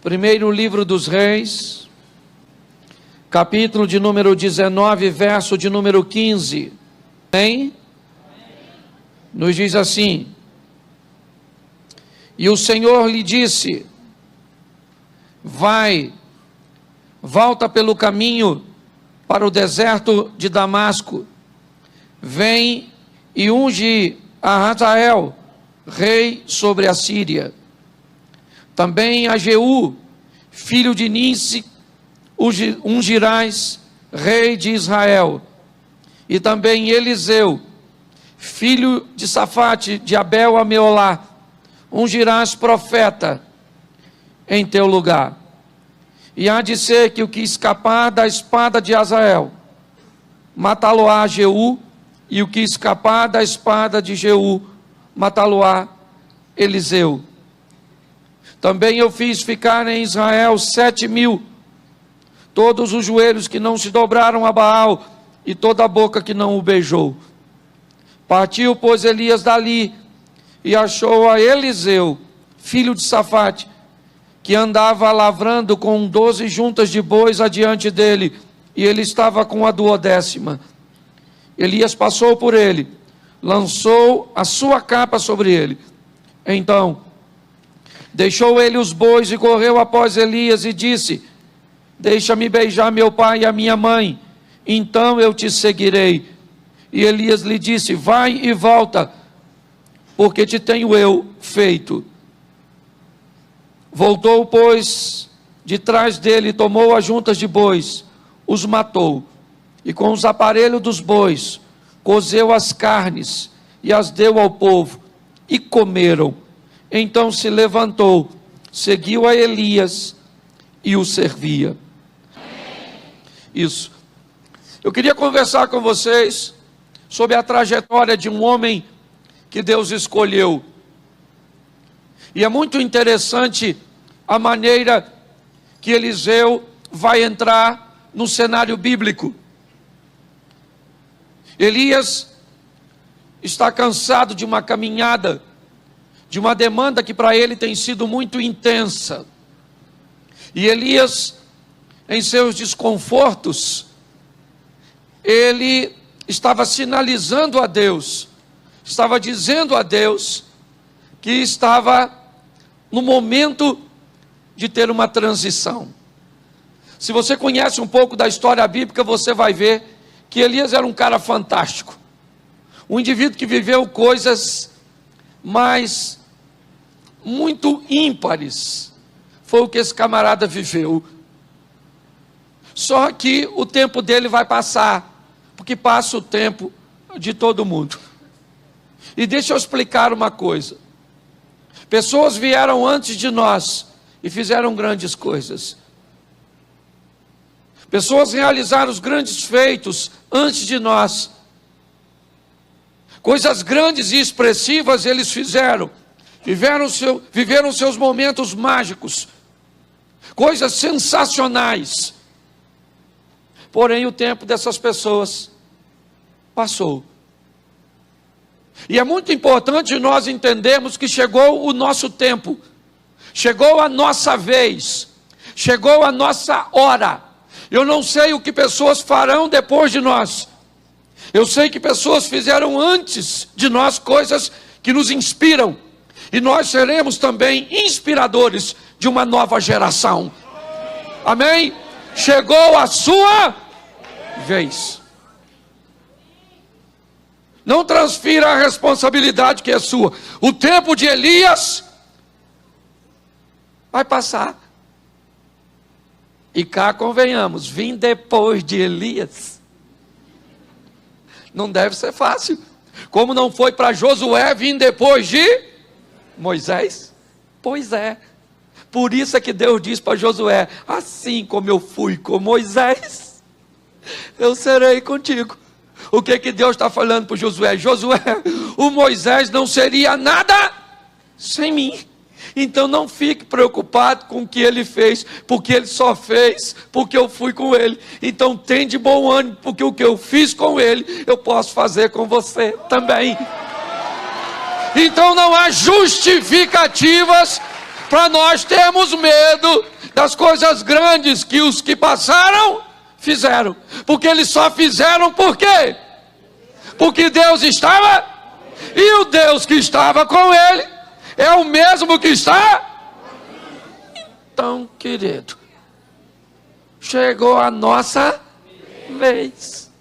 Primeiro livro dos Reis, capítulo de número 19, verso de número 15. Amém? Nos diz assim: e o Senhor lhe disse: vai, volta pelo caminho para o deserto de Damasco, vem e unge a Hazael, rei sobre a Síria. Também a Jeú, filho de Ninsi, ungirás, rei de Israel. E também Eliseu, filho de Safate, de Abel a Meolá, ungirás profeta em teu lugar. E há de ser que o que escapar da espada de Hazael, matá-lo-á Jeú, e o que escapar da espada de Jeú, matá-lo-á Eliseu. Também eu fiz ficar em Israel 7.000, todos os joelhos que não se dobraram a Baal, e toda a boca que não o beijou. Partiu, pois, Elias dali, e achou a Eliseu, filho de Safate, que andava lavrando com 12 juntas de bois adiante dele, e ele estava com a 12ª. Elias passou por ele, lançou a sua capa sobre ele. Então deixou ele os bois e correu após Elias e disse: deixa-me beijar meu pai e a minha mãe, então eu te seguirei. E Elias lhe disse: vai e volta, porque te tenho eu feito. Voltou, pois, de trás dele, tomou as juntas de bois, os matou, e com os aparelhos dos bois, cozeu as carnes, e as deu ao povo, e comeram. Então se levantou, seguiu a Elias, e o servia. Isso. Eu queria conversar com vocês sobre a trajetória de um homem que Deus escolheu. E é muito interessante a maneira que Eliseu vai entrar no cenário bíblico. Elias está cansado de uma caminhada, de uma demanda que para ele tem sido muito intensa. E Elias, em seus desconfortos, ele estava sinalizando a Deus, estava dizendo a Deus que estava no momento de ter uma transição. Se você conhece um pouco da história bíblica, você vai ver que Elias era um cara fantástico, um indivíduo que viveu coisas mais muito ímpares. Foi o que esse camarada viveu. Só que o tempo dele vai passar, porque passa o tempo de todo mundo. E deixa eu explicar uma coisa. Pessoas vieram antes de nós e fizeram grandes coisas. Pessoas realizaram os grandes feitos antes de nós. Coisas grandes e expressivas eles fizeram. Viveram seus momentos mágicos. Coisas sensacionais. Porém, o tempo dessas pessoas passou. E é muito importante nós entendermos que chegou o nosso tempo. Chegou a nossa vez. Chegou a nossa hora. Eu não sei o que pessoas farão depois de nós. Eu sei que pessoas fizeram antes de nós coisas que nos inspiram. E nós seremos também inspiradores de uma nova geração. Amém? Chegou a sua vez. Não transfira a responsabilidade que é sua. O tempo de Elias vai passar. E cá convenhamos, vim depois de Elias. Não deve ser fácil. Como não foi para Josué vir depois de Moisés? Pois é. Por isso é que Deus diz para Josué: assim como eu fui com Moisés, eu serei contigo. O que Deus está falando para Josué? Josué, o Moisés não seria nada sem mim. Então não fique preocupado com o que ele fez, porque ele só fez porque eu fui com ele. Então tem de bom ânimo, porque o que eu fiz com ele, eu posso fazer com você também. Então não há justificativas para nós termos medo das coisas grandes que os que passaram fizeram. Porque eles só fizeram por quê? Porque Deus estava, e o Deus que estava com ele é o mesmo que está. Então, querido, chegou a nossa vez.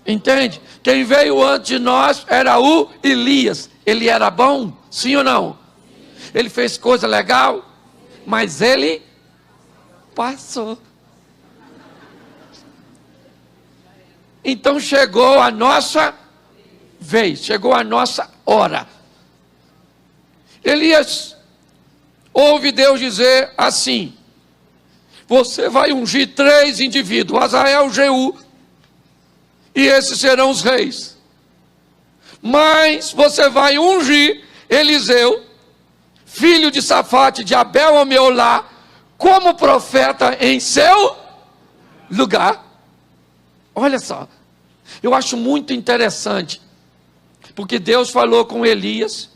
Entende? Quem veio antes de nós era o Elias. Ele era bom? Sim ou não? Ele fez coisa legal, mas ele passou. Então chegou a nossa vez, chegou a nossa hora. Elias ouve Deus dizer assim: você vai ungir 3 indivíduos, Azael, Jeú, e esses serão os reis. Mas você vai ungir Eliseu, filho de Safate, de Abel a Meolá, como profeta em seu lugar. Olha só, eu acho muito interessante, porque Deus falou com Elias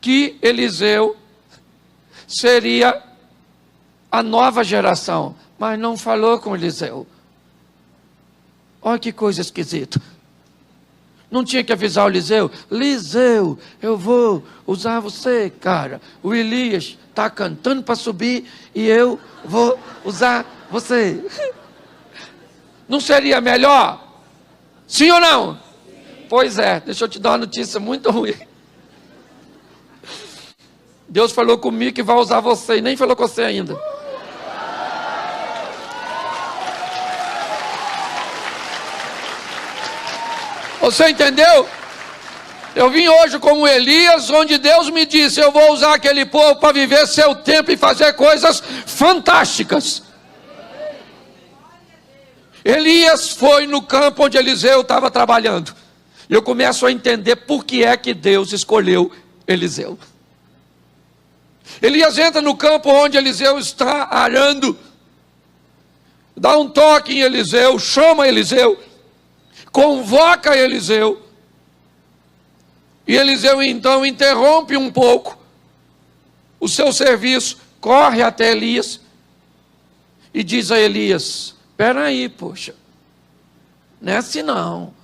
que Eliseu seria a nova geração, mas não falou com Eliseu. Olha que coisa esquisita. Não tinha que avisar o Eliseu: Eliseu, eu vou usar você, cara. O Elias está cantando para subir e eu vou usar você. Não seria melhor? Sim ou não? Sim. Pois é, deixa eu te dar uma notícia muito ruim. Deus falou comigo que vai usar você e nem falou com você ainda. Você entendeu? Eu vim hoje como Elias, onde Deus me disse: eu vou usar aquele povo para viver seu tempo e fazer coisas fantásticas. Elias foi no campo onde Eliseu estava trabalhando. E eu começo a entender por que é que Deus escolheu Eliseu. Elias entra no campo onde Eliseu está arando, dá um toque em Eliseu, chama Eliseu, convoca Eliseu, e Eliseu então interrompe um pouco o seu serviço, corre até Elias e diz a Elias: espera aí, poxa, não é assim não,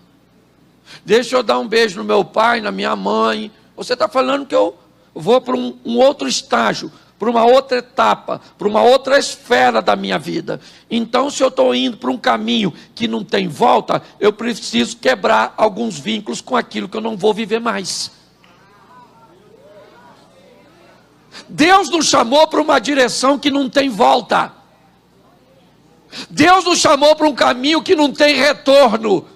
deixa eu dar um beijo no meu pai, na minha mãe. Você está falando que eu vou para um outro estágio, para uma outra etapa, para uma outra esfera da minha vida. Então, se eu estou indo para um caminho que não tem volta, eu preciso quebrar alguns vínculos com aquilo que eu não vou viver mais. Deus nos chamou para uma direção que não tem volta. Deus nos chamou para um caminho que não tem retorno.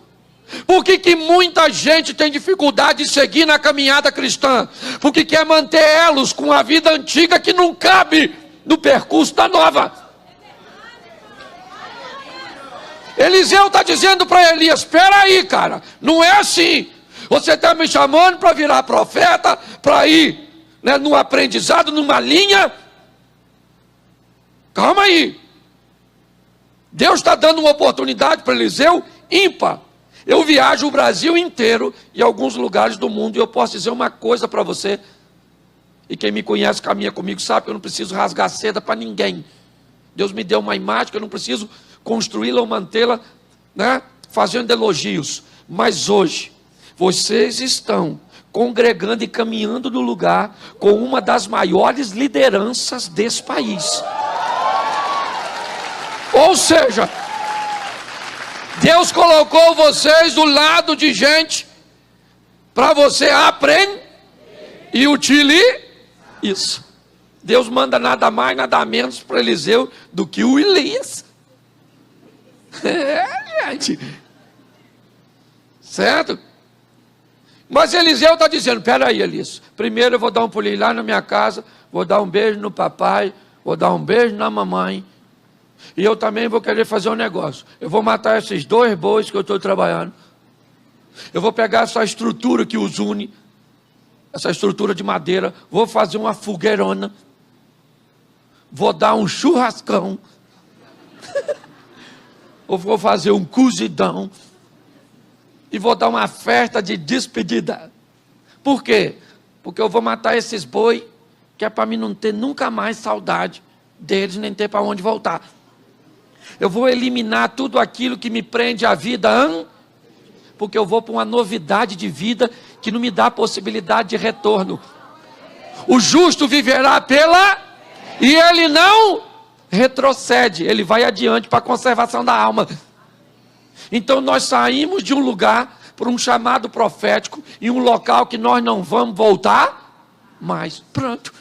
Por que muita gente tem dificuldade de seguir na caminhada cristã? Porque quer manter elos com a vida antiga que não cabe no percurso da nova. Eliseu está dizendo para Elias: espera aí, cara, não é assim. Você está me chamando para virar profeta, para ir, né, no aprendizado, numa linha. Calma aí. Deus está dando uma oportunidade para Eliseu ímpar. Eu viajo o Brasil inteiro e alguns lugares do mundo, e eu posso dizer uma coisa para você, e quem me conhece, caminha comigo, sabe que eu não preciso rasgar seda para ninguém. Deus me deu uma imagem que eu não preciso construí-la ou mantê-la, né, fazendo elogios. Mas hoje, vocês estão congregando e caminhando no lugar com uma das maiores lideranças desse país. Ou seja, Deus colocou vocês do lado de gente para você aprender e utilizar isso. Deus manda nada mais, nada menos para Eliseu do que o Elias. Gente. Certo? Mas Eliseu está dizendo: peraí, Elias, primeiro eu vou dar um pulinho lá na minha casa, vou dar um beijo no papai, vou dar um beijo na mamãe. E eu também vou querer fazer um negócio. Eu vou matar esses 2 bois que eu estou trabalhando. Eu vou pegar essa estrutura que os une, essa estrutura de madeira, vou fazer uma fogueirona, vou dar um churrascão, ou vou fazer um cozidão, e vou dar uma festa de despedida. Por quê? Porque eu vou matar esses boi, que é para mim não ter nunca mais saudade deles, nem ter para onde voltar. Eu vou eliminar tudo aquilo que me prende à vida, porque eu vou para uma novidade de vida que não me dá possibilidade de retorno. O justo viverá e ele não retrocede, ele vai adiante para a conservação da alma. Então nós saímos de um lugar por um chamado profético, em um local que nós não vamos voltar mais. Pronto.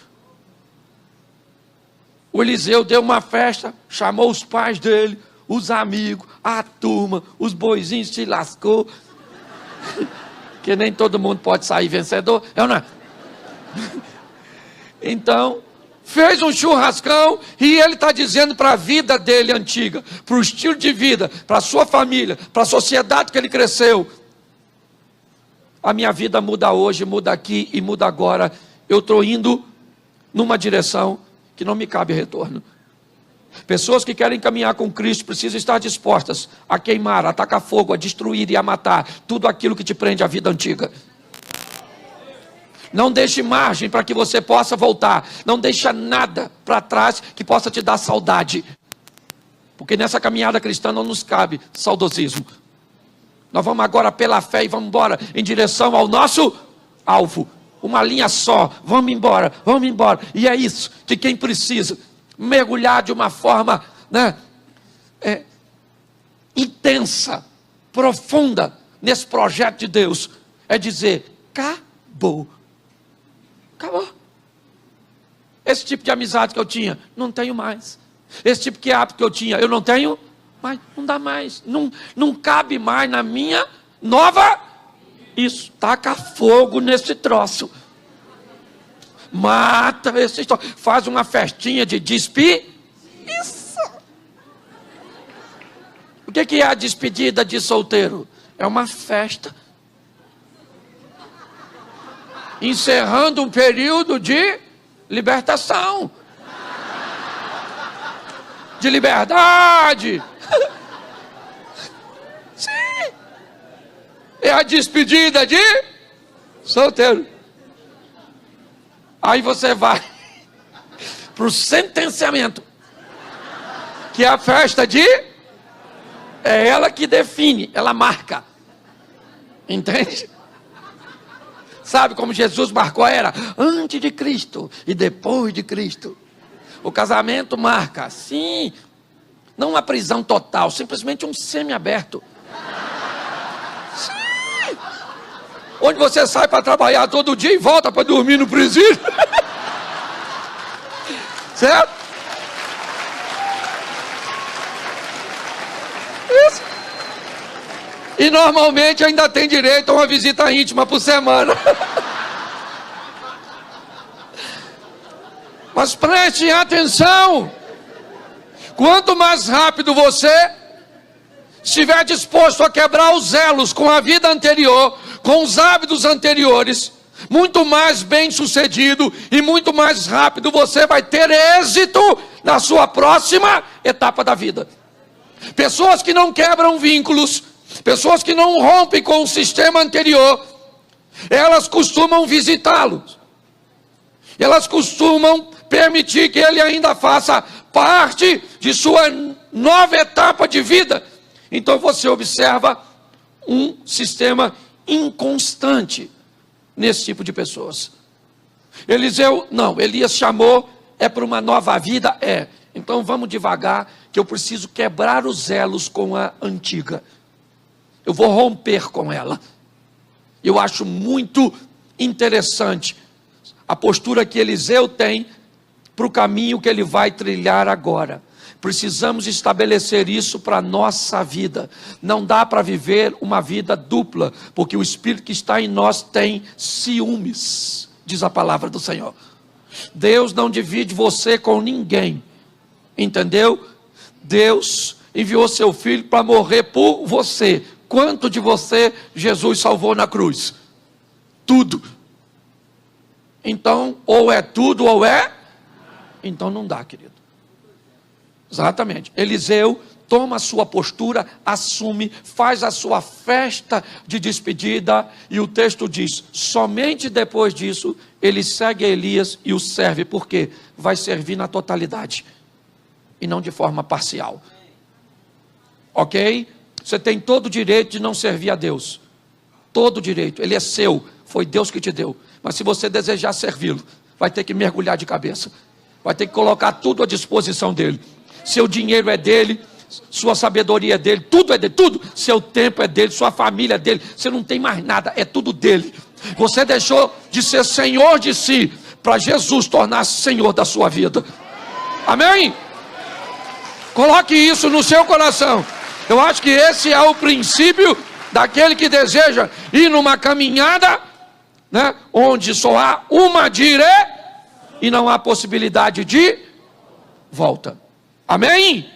O Eliseu deu uma festa, chamou os pais dele, os amigos, a turma, os boizinhos, se lascou. Que nem todo mundo pode sair vencedor, é ou não é? Então, fez um churrascão e ele está dizendo para a vida dele antiga, para o estilo de vida, para a sua família, para a sociedade que ele cresceu. A minha vida muda hoje, muda aqui e muda agora. Eu estou indo numa direção que não me cabe retorno. Pessoas que querem caminhar com Cristo precisam estar dispostas a queimar, a tacar fogo, a destruir e a matar tudo aquilo que te prende à vida antiga. Não deixe margem para que você possa voltar. Não deixe nada para trás que possa te dar saudade. Porque nessa caminhada cristã não nos cabe saudosismo. Nós vamos agora pela fé e vamos embora em direção ao nosso alvo. Uma linha só, vamos embora. E é isso que quem precisa mergulhar de uma forma intensa, profunda, nesse projeto de Deus, é dizer, acabou. Esse tipo de amizade que eu tinha, não tenho mais. Esse tipo de hábito que eu tinha, eu não tenho mais, não dá mais, não cabe mais na minha nova. Isso, taca fogo nesse troço. Mata esse troço. Faz uma festinha de despedida. Isso. O que é a despedida de solteiro? É uma festa. Encerrando um período de libertação. De liberdade. Sim. É a despedida de solteiro. Aí você vai para o sentenciamento, que é a festa de... É ela que define, ela marca. Entende? Sabe como Jesus marcou a era? Antes de Cristo e depois de Cristo. O casamento marca, sim, não uma prisão total, simplesmente um semi-aberto. Sim. Onde você sai para trabalhar todo dia e volta para dormir no presídio. Certo? Isso. E normalmente ainda tem direito a uma visita íntima por semana. Mas preste atenção. Quanto mais rápido você estiver disposto a quebrar os elos com a vida anterior, com os hábitos anteriores, muito mais bem sucedido e muito mais rápido você vai ter êxito na sua próxima etapa da vida. Pessoas que não quebram vínculos, pessoas que não rompem com o sistema anterior, elas costumam visitá-los. Elas costumam permitir que ele ainda faça parte de sua nova etapa de vida. Então você observa um sistema inconstante nesse tipo de pessoas. Elias chamou, é para uma nova vida? É. Então vamos devagar, que eu preciso quebrar os elos com a antiga. Eu vou romper com ela. Eu acho muito interessante a postura que Eliseu tem para o caminho que ele vai trilhar agora. Precisamos estabelecer isso para a nossa vida. Não dá para viver uma vida dupla, porque o Espírito que está em nós tem ciúmes, diz a palavra do Senhor. Deus não divide você com ninguém, entendeu? Deus enviou seu Filho para morrer por você. Quanto de você Jesus salvou na cruz? Tudo. Então, ou é tudo ou é... Então não dá, querido. Exatamente. Eliseu toma a sua postura, assume, faz a sua festa de despedida, e o texto diz, somente depois disso, ele segue Elias e o serve. Por quê? Vai servir na totalidade. e não de forma parcial. Ok? Você tem todo o direito de não servir a Deus. Todo o direito. Ele é seu. Foi Deus que te deu. Mas se você desejar servi-lo, vai ter que mergulhar de cabeça. Vai ter que colocar tudo à disposição dele. Seu dinheiro é dele. Sua sabedoria é dele. Tudo é dele. Tudo. Seu tempo é dele. Sua família é dele. Você não tem mais nada. É tudo dele. Você deixou de ser senhor de si para Jesus tornar-se senhor da sua vida. Amém? Coloque isso no seu coração. Eu acho que esse é o princípio daquele que deseja ir numa caminhada, né, onde só há uma direção e não há possibilidade de volta. Amém?